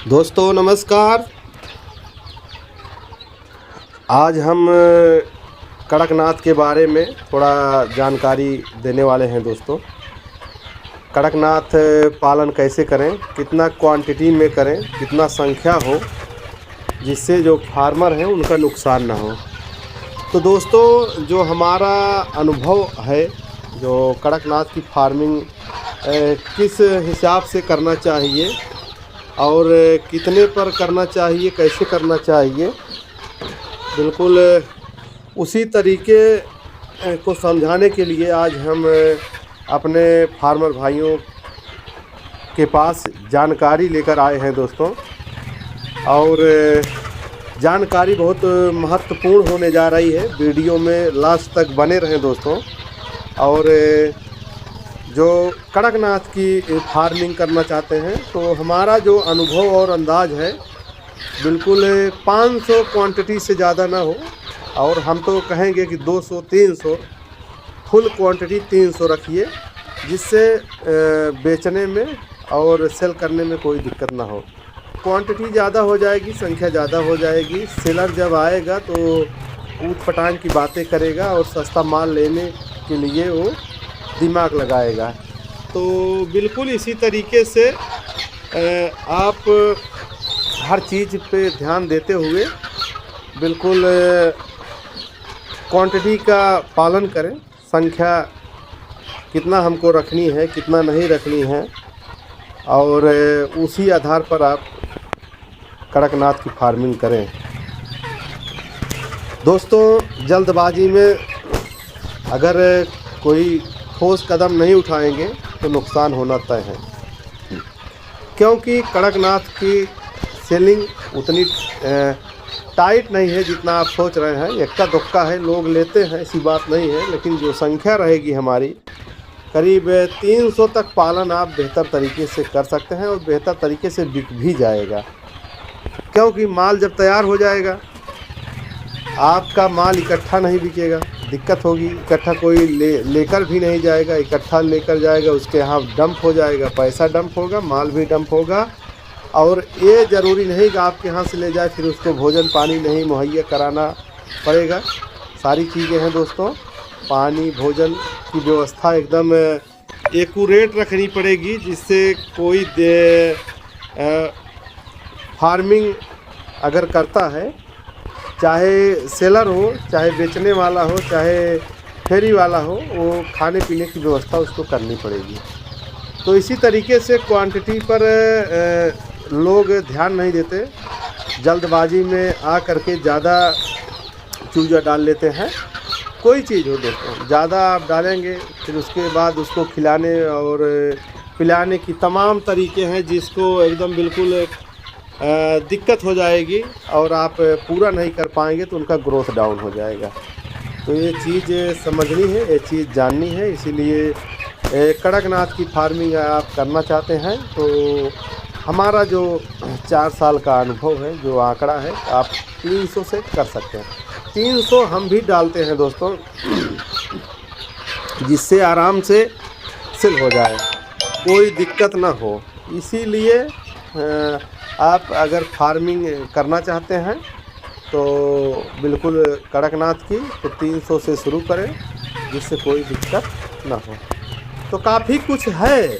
दोस्तों नमस्कार। आज हम कड़कनाथ के बारे में थोड़ा जानकारी देने वाले हैं दोस्तों। कड़कनाथ पालन कैसे करें, कितना क्वांटिटी में करें, कितना संख्या हो जिससे जो फार्मर हैं उनका नुकसान ना हो। तो दोस्तों जो हमारा अनुभव है, जो कड़कनाथ की फार्मिंग किस हिसाब से करना चाहिए और कितने पर करना चाहिए, कैसे करना चाहिए, बिल्कुल उसी तरीके को समझाने के लिए आज हम अपने फार्मर भाइयों के पास जानकारी लेकर आए हैं दोस्तों। और जानकारी बहुत महत्वपूर्ण होने जा रही है। वीडियो में लास्ट तक बने रहें दोस्तों। और जो कड़कनाथ की फार्मिंग करना चाहते हैं तो हमारा जो अनुभव और अंदाज़ है, बिल्कुल 500 क्वांटिटी से ज़्यादा ना हो। और हम तो कहेंगे कि 200-300 फुल क्वांटिटी 300 रखिए, जिससे बेचने में और सेल करने में कोई दिक्कत ना हो। क्वांटिटी ज़्यादा हो जाएगी, संख्या ज़्यादा हो जाएगी, सेलर जब आएगा तो ऊट पटांग की बातें करेगा और सस्ता माल लेने के लिए वो दिमाग लगाएगा। तो बिल्कुल इसी तरीके से आप हर चीज़ पे ध्यान देते हुए बिल्कुल क्वांटिटी का पालन करें। संख्या कितना हमको रखनी है, कितना नहीं रखनी है, और उसी आधार पर आप कड़कनाथ की फार्मिंग करें दोस्तों। जल्दबाजी में अगर कोई ठोस कदम नहीं उठाएंगे तो नुकसान होना तय है, क्योंकि कड़कनाथ की सेलिंग उतनी टाइट नहीं है जितना आप सोच रहे हैं। इक्का दुक्का है, लोग लेते हैं, ऐसी बात नहीं है। लेकिन जो संख्या रहेगी हमारी, करीब 300 तक पालन आप बेहतर तरीके से कर सकते हैं और बेहतर तरीके से बिक भी जाएगा। क्योंकि माल जब तैयार हो जाएगा, आपका माल इकट्ठा नहीं बिकेगा, दिक्कत होगी। इकट्ठा कोई लेकर भी नहीं जाएगा, इकट्ठा लेकर जाएगा उसके यहाँ डंप हो जाएगा, पैसा डंप होगा, माल भी डंप होगा। और ये ज़रूरी नहीं कि आपके यहाँ से ले जाए फिर उसको भोजन पानी नहीं मुहैया कराना पड़ेगा। सारी चीज़ें हैं दोस्तों। पानी भोजन की व्यवस्था एकदम एक्यूरेट रखनी पड़ेगी, जिससे कोई फार्मिंग अगर करता है, चाहे सेलर हो, चाहे बेचने वाला हो, चाहे फेरी वाला हो, वो खाने पीने की व्यवस्था उसको करनी पड़ेगी। तो इसी तरीके से क्वांटिटी पर लोग ध्यान नहीं देते, जल्दबाजी में आ करके ज़्यादा चूजा डाल लेते हैं। कोई चीज़ हो दोस्तों, ज़्यादा आप डालेंगे फिर उसके बाद उसको खिलाने और पिलाने की तमाम तरीके हैं, जिसको एकदम बिल्कुल दिक्कत हो जाएगी और आप पूरा नहीं कर पाएंगे तो उनका ग्रोथ डाउन हो जाएगा। तो ये चीज़ समझनी है, ये चीज़ जाननी है। इसीलिए कड़कनाथ की फार्मिंग आप करना चाहते हैं तो हमारा जो 4 साल का अनुभव है, जो आंकड़ा है, आप 300 से कर सकते हैं। 300 हम भी डालते हैं दोस्तों, जिससे आराम से सेल हो जाए, कोई दिक्कत ना हो। इसीलिए आप अगर फार्मिंग करना चाहते हैं तो बिल्कुल कड़कनाथ की तो 300 से शुरू करें, जिससे कोई दिक्कत ना हो। तो काफ़ी कुछ है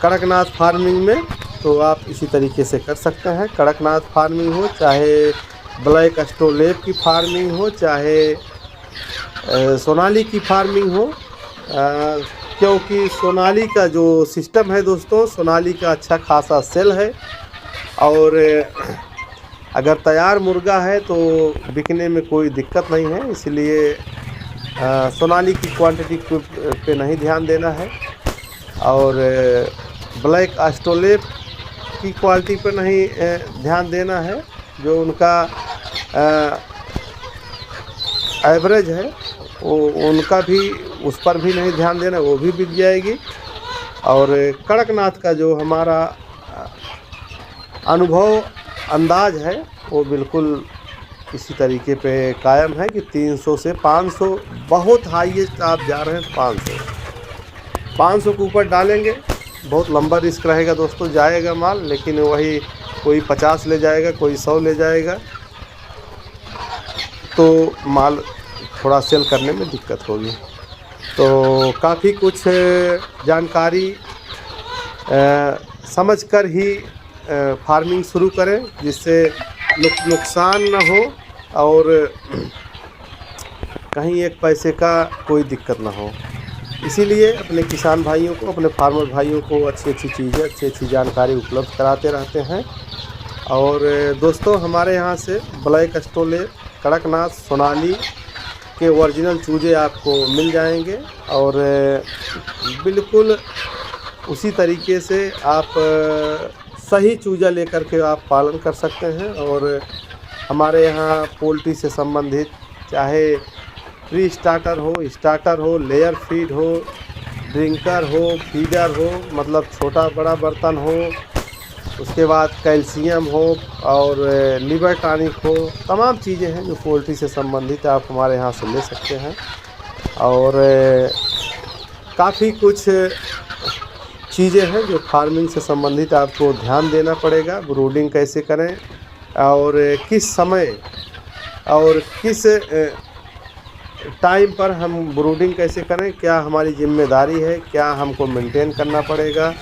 कड़कनाथ फार्मिंग में, तो आप इसी तरीके से कर सकते हैं। कड़कनाथ फार्मिंग हो, चाहे ब्लैक एस्ट्रोलेब की फार्मिंग हो, चाहे सोनाली की फार्मिंग हो, क्योंकि सोनाली का जो सिस्टम है दोस्तों, सोनाली का अच्छा खासा सेल है। और अगर तैयार मुर्गा है तो बिकने में कोई दिक्कत नहीं है। इसलिए सोनाली की क्वांटिटी पे नहीं ध्यान देना है, और ब्लैक एस्ट्रोलेब की क्वालिटी पर नहीं ध्यान देना है। जो उनका एवरेज है वो उनका भी, उस पर भी नहीं ध्यान देना, वो भी बिक जाएगी। और कड़कनाथ का जो हमारा अनुभव अंदाज है वो बिल्कुल इसी तरीके पे कायम है कि 300 से 500, बहुत हाईएस्ट आप जा रहे हैं 500 के ऊपर डालेंगे बहुत लंबा रिस्क रहेगा दोस्तों। जाएगा माल, लेकिन वही कोई 50 ले जाएगा, कोई 100 ले जाएगा, तो माल थोड़ा सेल करने में दिक्कत होगी। तो काफ़ी कुछ जानकारी समझकर ही फार्मिंग शुरू करें, जिससे नुकसान ना हो और कहीं एक पैसे का कोई दिक्कत ना हो। इसीलिए अपने किसान भाइयों को, अपने फार्मर भाइयों को अच्छी अच्छी चीज़ें, अच्छी अच्छी जानकारी उपलब्ध कराते रहते हैं। और दोस्तों, हमारे यहाँ से ब्लैक स्टोलेट, कड़कनाथ, सोनाली के ओरिजिनल चूजे आपको मिल जाएंगे और बिल्कुल उसी तरीके से आप सही चूजा लेकर के आप पालन कर सकते हैं। और हमारे यहाँ पोल्ट्री से संबंधित चाहे प्री स्टार्टर हो, लेयर फीड हो, ड्रिंकर हो, फीडर हो, मतलब छोटा बड़ा बर्तन हो, उसके बाद कैल्शियम हो और लिवर टॉनिक हो, तमाम चीज़ें हैं जो पोल्ट्री से संबंधित आप हमारे यहाँ से ले सकते हैं। और काफ़ी कुछ चीज़ें हैं जो फार्मिंग से संबंधित आपको ध्यान देना पड़ेगा। ब्रूडिंग कैसे करें और किस समय और किस टाइम पर हम ब्रूडिंग कैसे करें, क्या हमारी जिम्मेदारी है, क्या हमको मेंटेन करना पड़ेगा,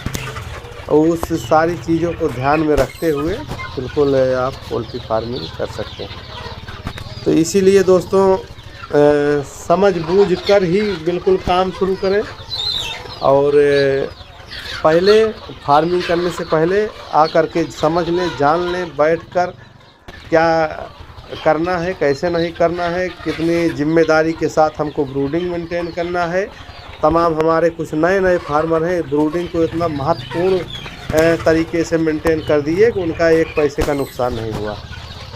और उस सारी चीज़ों को ध्यान में रखते हुए बिल्कुल आप पोल्ट्री फार्मिंग कर सकते हैं। तो इसीलिए दोस्तों, समझ बूझ कर ही बिल्कुल काम शुरू करें। और पहले फार्मिंग करने से पहले आकर के समझ लें, जान लें, बैठकर क्या करना है, कैसे नहीं करना है, कितनी जिम्मेदारी के साथ हमको ब्रूडिंग मेंटेन करना है। तमाम हमारे कुछ नए फार्मर हैं, ब्रूडिंग को इतना महत्वपूर्ण तरीके से मेंटेन कर दिए कि उनका एक पैसे का नुकसान नहीं हुआ।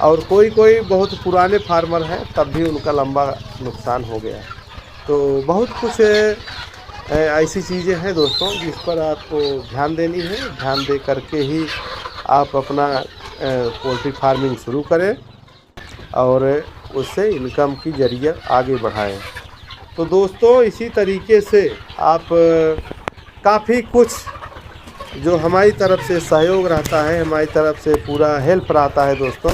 और कोई बहुत पुराने फार्मर हैं, तब भी उनका लंबा नुकसान हो गया। तो बहुत कुछ ऐसी चीज़ें हैं दोस्तों जिस पर आपको ध्यान देनी है। ध्यान दे करके ही आप अपना पोल्ट्री फार्मिंग शुरू करें और उससे इनकम की ज़रिया आगे बढ़ाएं। तो दोस्तों, इसी तरीके से आप काफ़ी कुछ जो हमारी तरफ से सहयोग रहता है, हमारी तरफ से पूरा हेल्प रहता है दोस्तों,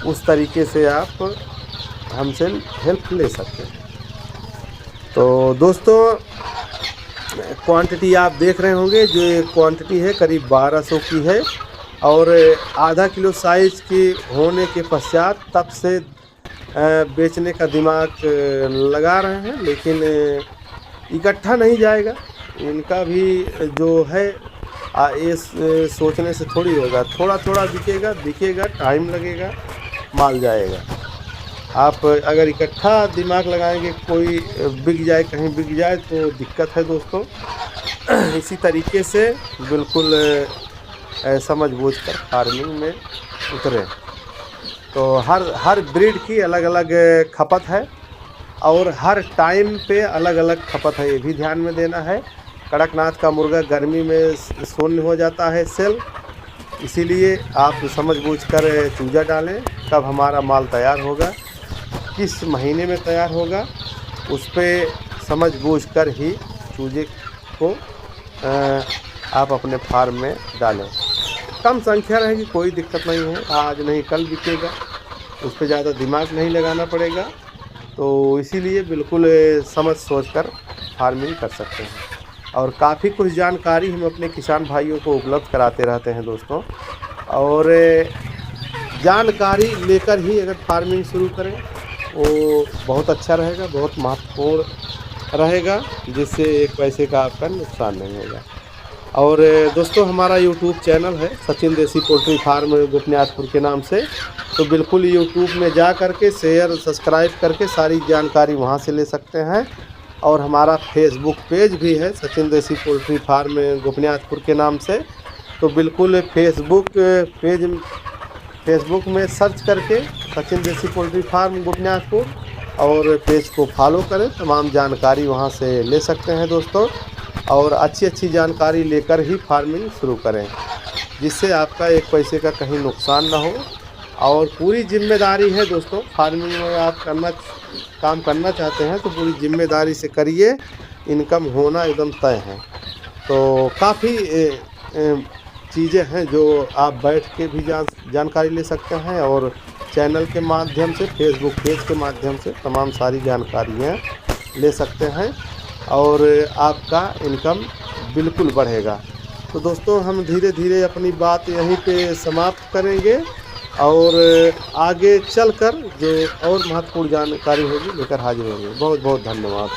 उस तरीके से आप हमसे हेल्प ले सकते हैं। तो दोस्तों, क्वांटिटी आप देख रहे होंगे, जो ये क्वांटिटी है करीब 1200 की है और आधा किलो साइज़ की होने के पश्चात तब से बेचने का दिमाग लगा रहे हैं, लेकिन इकट्ठा नहीं जाएगा। इनका भी जो है ये सोचने से थोड़ी होगा, थोड़ा थोड़ा बिकेगा, टाइम लगेगा, माल जाएगा। आप अगर इकट्ठा दिमाग लगाएंगे, कोई बिक जाए, कहीं बिक जाए तो दिक्कत है दोस्तों। इसी तरीके से बिल्कुल समझ बूझ कर फार्मिंग में उतरें। तो हर ब्रीड की अलग अलग खपत है और हर टाइम पे अलग अलग खपत है, ये भी ध्यान में देना है। कड़कनाथ का मुर्गा गर्मी में शून्य हो जाता है सेल, इसीलिए आप समझ बूझ कर चूजा डालें। कब हमारा माल तैयार होगा, किस महीने में तैयार होगा, उस पर समझ बूझ कर ही चूजे को आप अपने फार्म में डालें। कम संख्या रहेगी, कोई दिक्कत नहीं है, आज नहीं कल बिकेगा, उस पर ज़्यादा दिमाग नहीं लगाना पड़ेगा। तो इसीलिए बिल्कुल समझ सोच कर फार्मिंग कर सकते हैं। और काफ़ी कुछ जानकारी हम अपने किसान भाइयों को उपलब्ध कराते रहते हैं दोस्तों। और जानकारी लेकर ही अगर फार्मिंग शुरू करें वो बहुत अच्छा रहेगा, बहुत महत्वपूर्ण रहेगा, जिससे एक पैसे का आपका नुकसान नहीं होगा। और दोस्तों, हमारा YouTube चैनल है सचिन देसी पोल्ट्री फार्म गोपनीनाथपुर के नाम से। तो बिल्कुल YouTube में जा करके शेयर सब्सक्राइब करके सारी जानकारी वहाँ से ले सकते हैं। और हमारा फेसबुक पेज भी है सचिन देसी पोल्ट्री फार्म गोपनीनाथपुर के नाम से। तो बिल्कुल फेसबुक में सर्च करके सचिन देसी पोल्ट्री फार्म गोपनीनाथपुर और पेज को फॉलो करें, तमाम जानकारी वहाँ से ले सकते हैं दोस्तों। और अच्छी जानकारी लेकर ही फार्मिंग शुरू करें, जिससे आपका एक पैसे का कहीं नुकसान ना हो। और पूरी जिम्मेदारी है दोस्तों, फार्मिंग में आप काम करना चाहते हैं तो पूरी जिम्मेदारी से करिए, इनकम होना एकदम तय है। तो काफ़ी चीज़ें हैं जो आप बैठ के भी जानकारी ले सकते हैं, और चैनल के माध्यम से, फेसबुक पेज के माध्यम से तमाम सारी जानकारियाँ ले सकते हैं, और आपका इनकम बिल्कुल बढ़ेगा। तो दोस्तों, हम धीरे धीरे अपनी बात यहीं पे समाप्त करेंगे, और आगे चलकर जो और महत्वपूर्ण जानकारी होगी लेकर हाजिर होंगे। बहुत बहुत धन्यवाद।